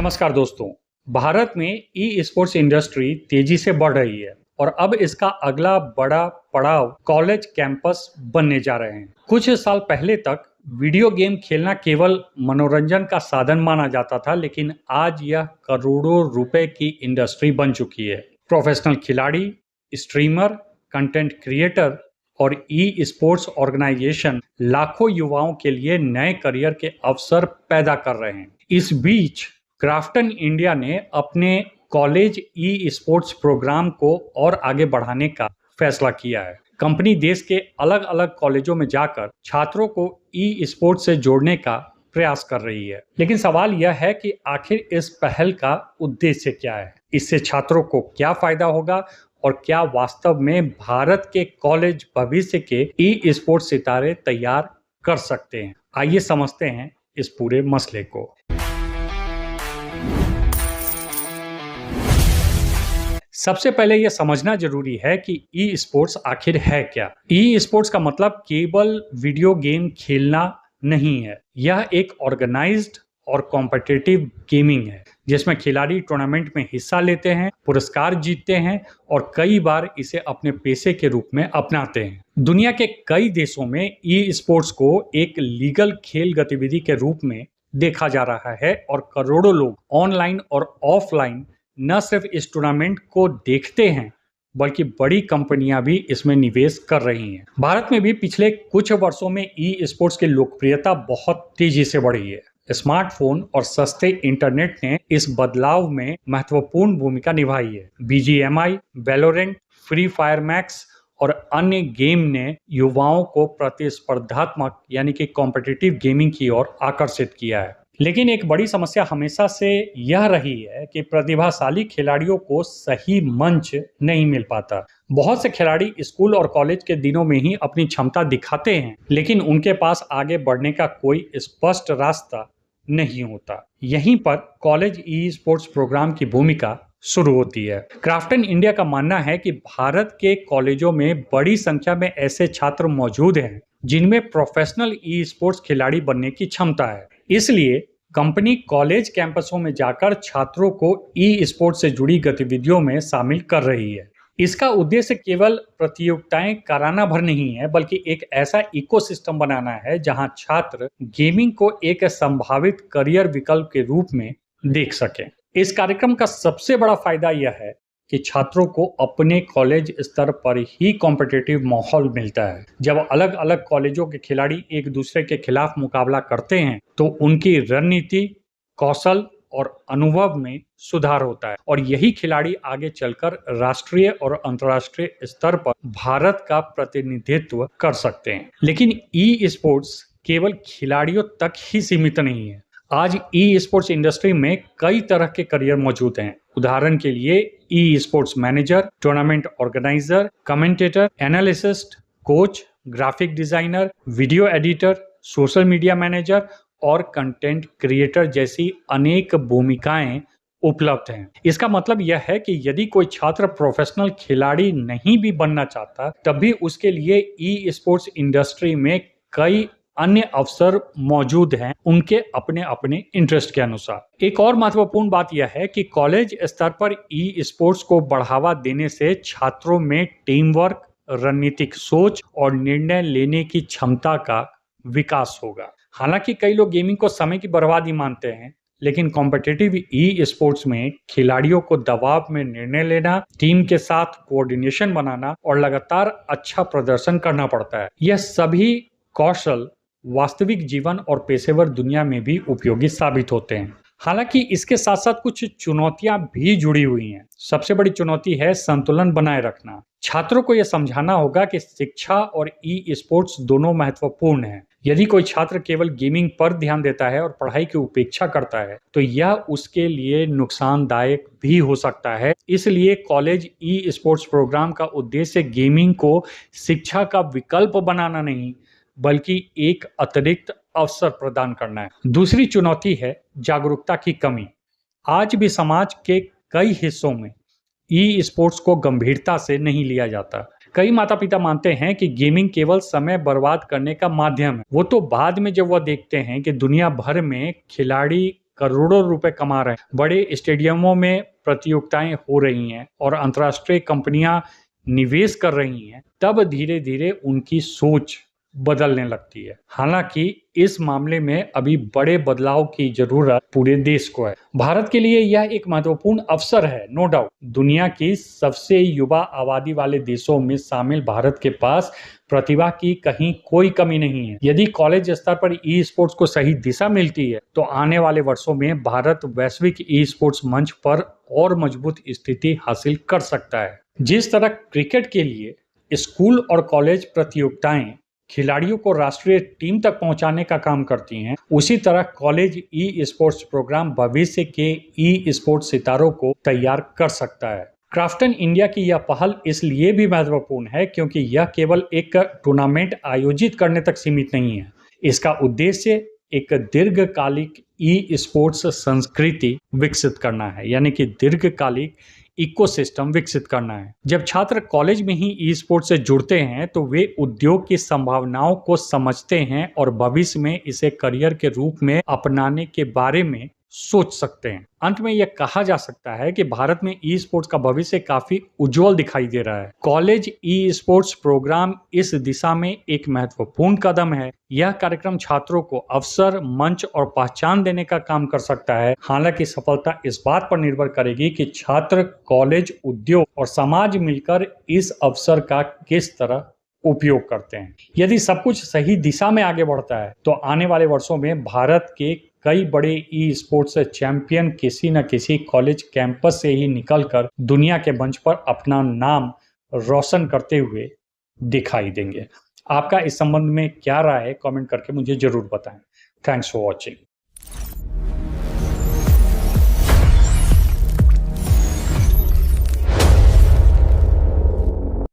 नमस्कार दोस्तों। भारत में ई स्पोर्ट्स इंडस्ट्री तेजी से बढ़ रही है और अब इसका अगला बड़ा पड़ाव कॉलेज कैंपस बनने जा रहे हैं। कुछ साल पहले तक वीडियो गेम खेलना केवल मनोरंजन का साधन माना जाता था, लेकिन आज यह करोड़ों रुपए की इंडस्ट्री बन चुकी है। प्रोफेशनल खिलाड़ी, स्ट्रीमर, कंटेंट क्रिएटर और ई स्पोर्ट्स ऑर्गेनाइजेशन लाखों युवाओं के लिए नए करियर के अवसर पैदा कर रहे हैं। इस बीच क्राफ्टन इंडिया ने अपने कॉलेज ई स्पोर्ट्स प्रोग्राम को और आगे बढ़ाने का फैसला किया है। कंपनी देश के अलग अलग कॉलेजों में जाकर छात्रों को ई स्पोर्ट्स से जोड़ने का प्रयास कर रही है। लेकिन सवाल यह है कि आखिर इस पहल का उद्देश्य क्या है? इससे छात्रों को क्या फायदा होगा और क्या वास्तव में भारत के कॉलेज भविष्य के ई स्पोर्ट्स सितारे तैयार कर सकते हैं? आइए समझते हैं इस पूरे मसले को। सबसे पहले यह समझना जरूरी है कि ई स्पोर्ट्स आखिर है क्या। ई स्पोर्ट्स का मतलब केवल वीडियो गेम खेलना नहीं है। यह एक ऑर्गेनाइज्ड और कॉम्पिटिटिव गेमिंग है जिसमें खिलाड़ी टूर्नामेंट में हिस्सा लेते हैं, पुरस्कार जीतते हैं और कई बार इसे अपने पेशे के रूप में अपनाते हैं। दुनिया के कई देशों में ई स्पोर्ट्स को एक लीगल खेल गतिविधि के रूप में देखा जा रहा है और करोड़ों लोग ऑनलाइन और ऑफलाइन न सिर्फ इस टूर्नामेंट को देखते हैं बल्कि बड़ी कंपनियां भी इसमें निवेश कर रही हैं। भारत में भी पिछले कुछ वर्षों में ई स्पोर्ट्स की लोकप्रियता बहुत तेजी से बढ़ी है। स्मार्टफोन और सस्ते इंटरनेट ने इस बदलाव में महत्वपूर्ण भूमिका निभाई है। BGMI, Valorant, free fire max और अन्य गेम ने युवाओं को प्रतिस्पर्धात्मक यानी कि कॉम्पिटिटिव गेमिंग की ओर आकर्षित किया है। लेकिन एक बड़ी समस्या हमेशा से यह रही है कि प्रतिभाशाली खिलाड़ियों को सही मंच नहीं मिल पाता। बहुत से खिलाड़ी स्कूल और कॉलेज के दिनों में ही अपनी क्षमता दिखाते हैं, लेकिन उनके पास आगे बढ़ने का कोई स्पष्ट रास्ता नहीं होता। यहीं पर कॉलेज ई स्पोर्ट्स प्रोग्राम की भूमिका शुरू होती है। क्राफ्टन इंडिया का मानना है कि भारत के कॉलेजों में बड़ी संख्या में ऐसे छात्र मौजूद हैं जिनमें प्रोफेशनल ई स्पोर्ट्स खिलाड़ी बनने की क्षमता है। इसलिए कंपनी कॉलेज कैंपसों में जाकर छात्रों को ई स्पोर्ट्स से जुड़ी गतिविधियों में शामिल कर रही है। इसका उद्देश्य केवल प्रतियोगिताएं कराना भर नहीं है, बल्कि एक ऐसा इकोसिस्टम बनाना है जहां छात्र गेमिंग को एक संभावित करियर विकल्प के रूप में देख सकें। इस कार्यक्रम का सबसे बड़ा फायदा यह है कि छात्रों को अपने कॉलेज स्तर पर ही कॉम्पिटिटिव माहौल मिलता है। जब अलग अलग कॉलेजों के खिलाड़ी एक दूसरे के खिलाफ मुकाबला करते हैं तो उनकी रणनीति, कौशल और अनुभव में सुधार होता है और यही खिलाड़ी आगे चलकर राष्ट्रीय और अंतर्राष्ट्रीय स्तर पर भारत का प्रतिनिधित्व कर सकते हैं। लेकिन ई स्पोर्ट्स केवल खिलाड़ियों तक ही सीमित नहीं है। आज ई स्पोर्ट्स इंडस्ट्री में कई तरह के करियर मौजूद हैं। उदाहरण के लिए e sports manager, tournament organiser, commentator, analyst, coach, graphic designer, video editor, social media manager और कंटेंट क्रिएटर जैसी अनेक भूमिकाएं उपलब्ध हैं। इसका मतलब यह है कि यदि कोई छात्र प्रोफेशनल खिलाड़ी नहीं भी बनना चाहता, तब भी उसके लिए ई स्पोर्ट्स इंडस्ट्री में कई अन्य अवसर मौजूद हैं, उनके अपने अपने इंटरेस्ट के अनुसार। एक और महत्वपूर्ण बात यह है कि कॉलेज स्तर पर ई स्पोर्ट्स को बढ़ावा देने से छात्रों में टीम वर्क, रणनीतिक सोच और निर्णय लेने की क्षमता का विकास होगा। हालांकि कई लोग गेमिंग को समय की बर्बादी मानते हैं, लेकिन कॉम्पिटिटिव ई स्पोर्ट्स में खिलाड़ियों को दबाव में निर्णय लेना, टीम के साथ कोऑर्डिनेशन बनाना और लगातार अच्छा प्रदर्शन करना पड़ता है। यह सभी कौशल वास्तविक जीवन और पेशेवर दुनिया में भी उपयोगी साबित होते हैं। हालांकि इसके साथ साथ कुछ चुनौतियां भी जुड़ी हुई हैं। सबसे बड़ी चुनौती है संतुलन बनाए रखना। छात्रों को यह समझाना होगा कि शिक्षा और ई स्पोर्ट्स दोनों महत्वपूर्ण हैं। यदि कोई छात्र केवल गेमिंग पर ध्यान देता है और पढ़ाई की उपेक्षा करता है तो यह उसके लिए नुकसानदायक भी हो सकता है। इसलिए कॉलेज ई स्पोर्ट्स प्रोग्राम का उद्देश्य गेमिंग को शिक्षा का विकल्प बनाना नहीं, बल्कि एक अतिरिक्त अवसर प्रदान करना है। दूसरी चुनौती है जागरूकता की कमी। आज भी समाज के कई हिस्सों में ई स्पोर्ट्स को गंभीरता से नहीं लिया जाता। कई माता पिता मानते हैं कि गेमिंग केवल समय बर्बाद करने का माध्यम है। वो तो बाद में जब वह देखते हैं कि दुनिया भर में खिलाड़ी करोड़ों रुपए कमा रहे हैं, बड़े स्टेडियमों में प्रतियोगिताएं हो रही हैं और अंतर्राष्ट्रीय कंपनियां निवेश कर रही हैं, तब धीरे धीरे उनकी सोच बदलने लगती है। हालांकि इस मामले में अभी बड़े बदलाव की जरूरत पूरे देश को है। भारत के लिए यह एक महत्वपूर्ण अवसर है, नो डाउट। दुनिया की सबसे युवा आबादी वाले देशों में शामिल भारत के पास प्रतिभा की कहीं कोई कमी नहीं है। यदि कॉलेज स्तर पर ई स्पोर्ट्स को सही दिशा मिलती है तो आने वाले वर्षों में भारत वैश्विक ई स्पोर्ट्स मंच पर और मजबूत स्थिति हासिल कर सकता है। जिस तरह क्रिकेट के लिए स्कूल और कॉलेज प्रतियोगिताएं खिलाड़ियों को राष्ट्रीय टीम तक पहुंचाने का काम करती हैं, उसी तरह कॉलेज ई स्पोर्ट्स प्रोग्राम भविष्य के ई स्पोर्ट्स सितारों को तैयार कर सकता है। क्राफ्टन इंडिया की यह पहल इसलिए भी महत्वपूर्ण है क्योंकि यह केवल एक टूर्नामेंट आयोजित करने तक सीमित नहीं है। इसका उद्देश्य एक दीर्घकालिक ई स्पोर्ट्स संस्कृति विकसित करना है, यानी कि दीर्घकालिक इकोसिस्टम विकसित करना है। जब छात्र कॉलेज में ही ई स्पोर्ट्स से जुड़ते हैं तो वे उद्योग की संभावनाओं को समझते हैं और भविष्य में इसे करियर के रूप में अपनाने के बारे में सोच सकते हैं। अंत में यह कहा जा सकता है कि भारत में ई स्पोर्ट्स का भविष्य काफी उज्जवल दिखाई दे रहा है। कॉलेज ई स्पोर्ट्स प्रोग्राम इस दिशा में एक महत्वपूर्ण कदम है। यह कार्यक्रम छात्रों को अवसर, मंच और पहचान देने का काम कर सकता है। हालांकि सफलता इस बात पर निर्भर करेगी कि छात्र, कॉलेज, उद्योग और समाज मिलकर इस अवसर का किस तरह उपयोग करते हैं। यदि सब कुछ सही दिशा में आगे बढ़ता है तो आने वाले वर्षों में भारत के कई बड़े ई स्पोर्ट्स चैंपियन किसी न किसी कॉलेज कैंपस से ही निकलकर दुनिया के मंच पर अपना नाम रोशन करते हुए दिखाई देंगे। आपका इस संबंध में क्या राय है, कमेंट करके मुझे जरूर बताएं। Thanks for watching.